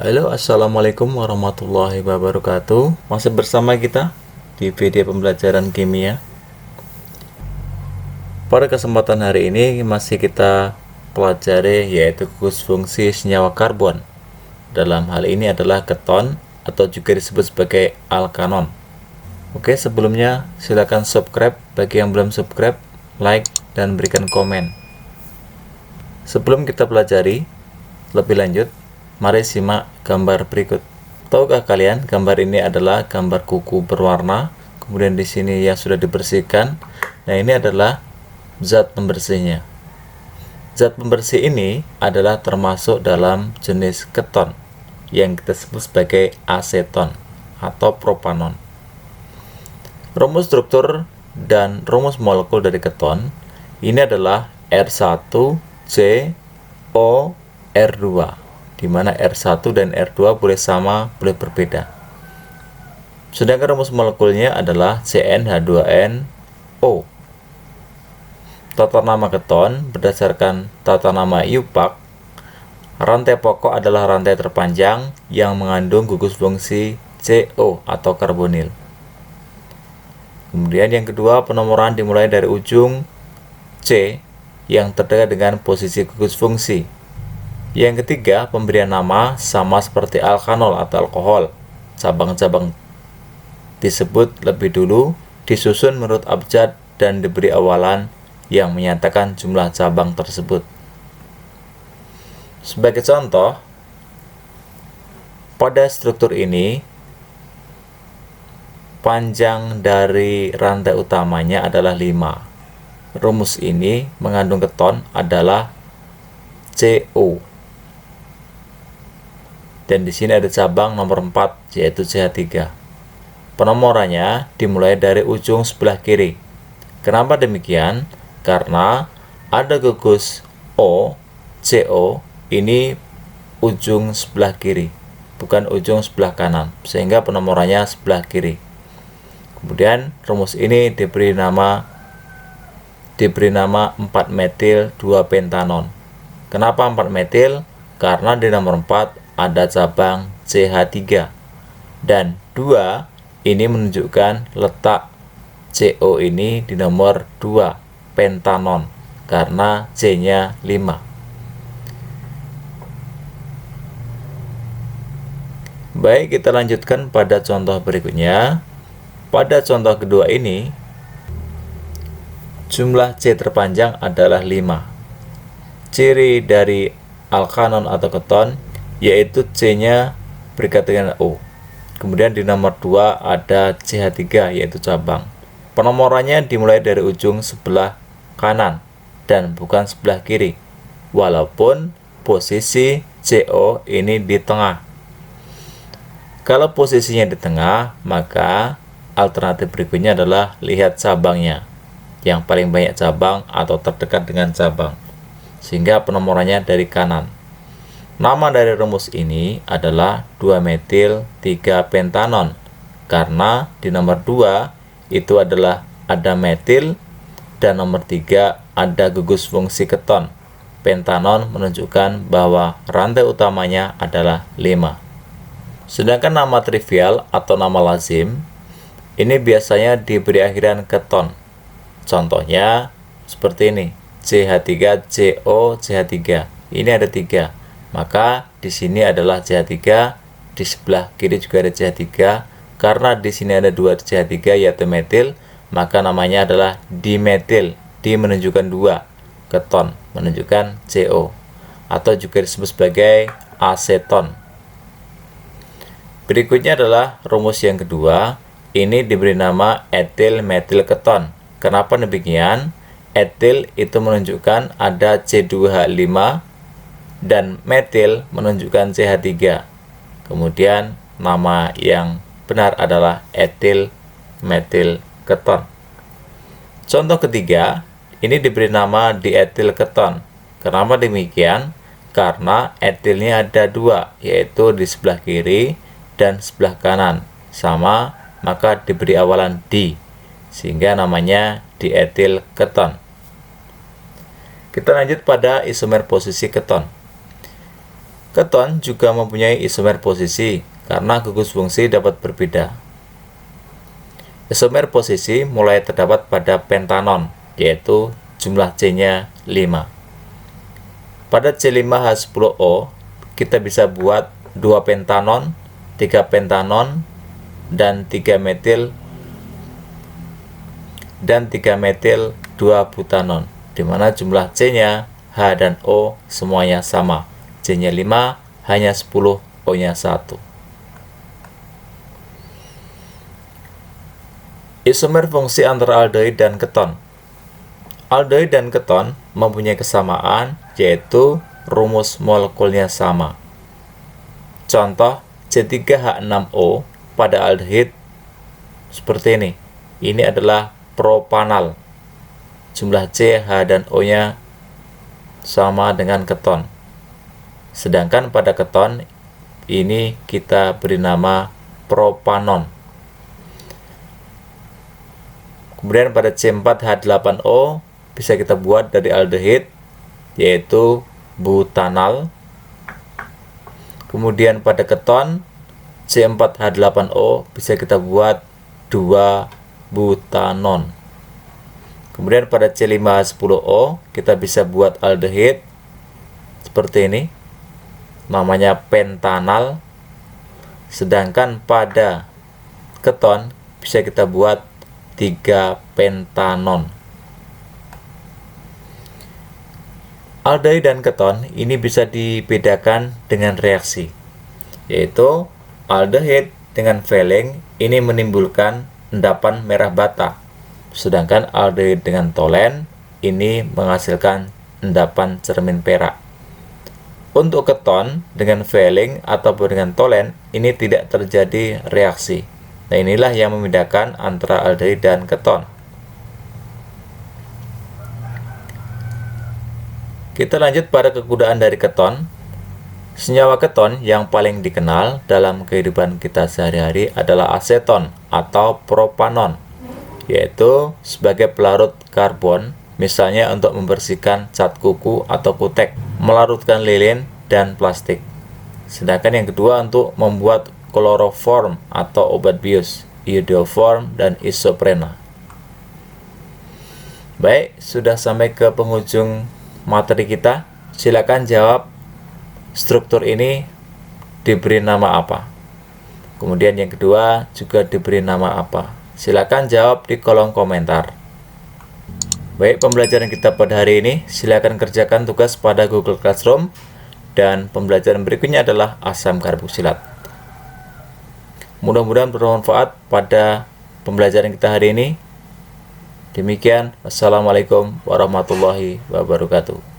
Halo, assalamualaikum warahmatullahi wabarakatuh. Masih bersama kita di video pembelajaran kimia. Pada kesempatan hari ini masih kita pelajari yaitu gugus fungsi senyawa karbon. Dalam hal ini adalah keton atau juga disebut sebagai alkanon. Oke, sebelumnya silakan subscribe bagi yang belum subscribe, like dan berikan komen. Sebelum kita pelajari lebih lanjut, mari simak gambar berikut. Tahukah kalian gambar ini adalah gambar kuku berwarna, kemudian di sini yang sudah dibersihkan. Nah, ini adalah zat pembersihnya. Zat pembersih ini adalah termasuk dalam jenis keton yang kita sebut sebagai aseton atau propanon. Rumus struktur dan rumus molekul dari keton ini adalah R1COR2, di mana R1 dan R2 boleh sama, boleh berbeda. Sedangkan rumus molekulnya adalah CnH2nO. Tata nama keton berdasarkan tata nama IUPAC, rantai pokok adalah rantai terpanjang yang mengandung gugus fungsi CO atau karbonil. Kemudian yang kedua, penomoran dimulai dari ujung C yang terdekat dengan posisi gugus fungsi. Yang ketiga, pemberian nama sama seperti alkanol atau alkohol. Cabang-cabang disebut lebih dulu, disusun menurut abjad dan diberi awalan yang menyatakan jumlah cabang tersebut. Sebagai contoh, pada struktur ini, panjang dari rantai utamanya adalah 5. Rumus ini mengandung keton adalah CO. Dan di sini ada cabang nomor 4 yaitu CH3. Penomorannya dimulai dari ujung sebelah kiri. Kenapa demikian? Karena ada gugus O, CO, ini ujung sebelah kiri, bukan ujung sebelah kanan, sehingga penomorannya sebelah kiri. Kemudian rumus ini diberi nama 4-metil 2-pentanon. Kenapa 4-metil? Karena di nomor 4 ada cabang CH3 dan 2 ini menunjukkan letak CO ini di nomor 2 pentanon karena C-nya 5. Baik, kita lanjutkan pada contoh berikutnya. Pada contoh kedua ini, jumlah C terpanjang adalah 5. Ciri dari alkanon atau keton yaitu C-nya berikat dengan O. Kemudian di nomor 2 ada CH3 yaitu cabang. Penomorannya dimulai dari ujung sebelah kanan dan bukan sebelah kiri, walaupun posisi CO ini di tengah. Kalau posisinya di tengah, maka alternatif berikutnya adalah lihat cabangnya, yang paling banyak cabang atau terdekat dengan cabang, sehingga penomorannya dari kanan. Nama dari rumus ini adalah 2-metil 3-pentanon, karena di nomor 2 itu adalah ada metil dan nomor 3 ada gugus fungsi keton. Pentanon menunjukkan bahwa rantai utamanya adalah 5. Sedangkan nama trivial atau nama lazim ini biasanya diberi akhiran keton. Contohnya seperti ini, CH3CO CH3. Ini ada 3. Maka di sini adalah CH3, di sebelah kiri juga ada CH3. Karena di sini ada 2 CH3 yaitu metil, maka namanya adalah dimetil. Di menunjukkan 2, keton menunjukkan CO, atau juga disebut sebagai aseton. Berikutnya adalah rumus yang kedua. Ini diberi nama etil metil keton. Kenapa demikian? Etil itu menunjukkan ada C2H5 dan metil menunjukkan CH3. Kemudian nama yang benar adalah etil metil keton. Contoh ketiga, ini diberi nama dietil keton. Kenapa demikian? Karena etilnya ada 2, yaitu di sebelah kiri dan sebelah kanan. Sama, maka diberi awalan di, sehingga namanya dietil keton. Kita lanjut pada isomer posisi keton. Keton juga mempunyai isomer posisi karena gugus fungsi dapat berbeda. Isomer posisi mulai terdapat pada pentanon, yaitu jumlah C-nya 5. Pada C5H10O, kita bisa buat 2 pentanon, 3 pentanon, dan 3 metil 2 butanon, di mana jumlah C-nya, H dan O semuanya sama. C-nya 5, hanya 10, O-nya 1. Isomer fungsi antara aldehyde dan keton. Aldehyde dan keton mempunyai kesamaan, yaitu rumus molekulnya sama. Contoh C3H6O pada aldehyde seperti ini. Ini adalah propanal. Jumlah C, H, dan O-nya sama dengan keton. Sedangkan pada keton ini kita beri nama propanon. Kemudian pada C4H8O bisa kita buat dari aldehyde, yaitu butanal. Kemudian pada keton C4H8O bisa kita buat 2 butanon. Kemudian pada C5H10O kita bisa buat aldehyde seperti ini, namanya pentanal. Sedangkan pada keton bisa kita buat 3 pentanon. Aldehyde dan keton ini bisa dibedakan dengan reaksi, yaitu aldehyde dengan Fehling ini menimbulkan endapan merah bata, sedangkan aldehyde dengan tolen ini menghasilkan endapan cermin perak. Untuk keton dengan Fehling ataupun dengan tolen ini tidak terjadi reaksi. Nah, inilah yang membedakan antara aldehyde dan keton. Kita lanjut pada kegunaan dari keton. Senyawa keton yang paling dikenal dalam kehidupan kita sehari-hari adalah aseton atau propanon, yaitu sebagai pelarut karbon, misalnya untuk membersihkan cat kuku atau kutek, melarutkan lilin dan plastik. Sedangkan yang kedua untuk membuat kloroform atau obat bius, iodoform dan isoprena. Baik, sudah sampai ke penghujung materi kita. Silakan jawab, struktur ini diberi nama apa? Kemudian yang kedua juga diberi nama apa? Silakan jawab di kolom komentar. Baik, pembelajaran kita pada hari ini, silakan kerjakan tugas pada Google Classroom. Dan pembelajaran berikutnya adalah asam karboksilat. Mudah-mudahan bermanfaat pada pembelajaran kita hari ini. Demikian, wassalamualaikum warahmatullahi wabarakatuh.